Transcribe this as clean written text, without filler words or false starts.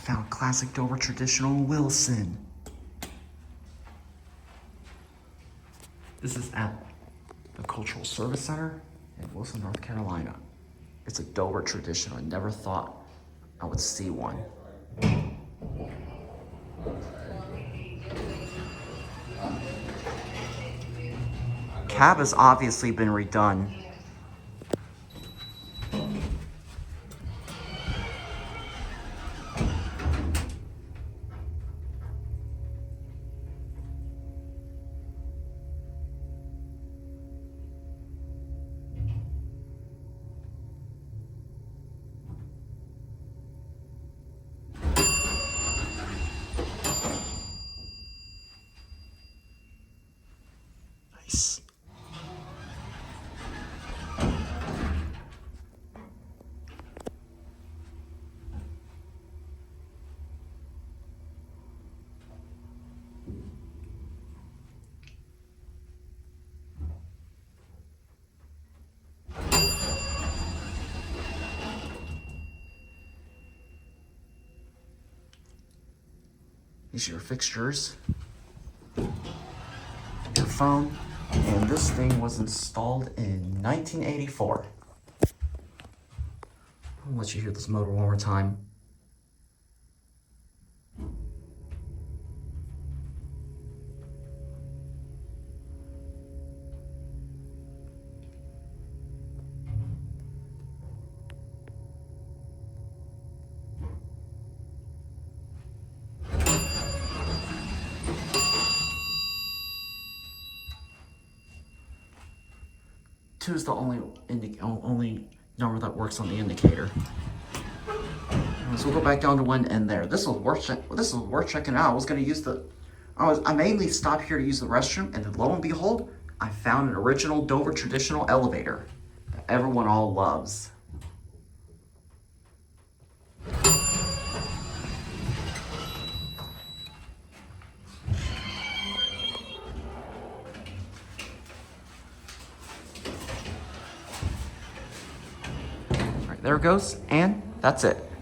found classic Dover traditional Wilson. This is at the Cultural Service Center in Wilson, North Carolina. It's a Dover traditional. I never thought I would see one. Cab has obviously been redone. Nice. These are your fixtures, your phone, and this thing was installed in 1984. I'll let you hear this motor one more time. Two is the only number that works on the indicator. So we'll go back down to 1 and there. This was worth checking out. I was gonna use I mainly stopped here to use the restroom, and then lo and behold, I found an original Dover traditional elevator that everyone all loves. There it goes, and that's it.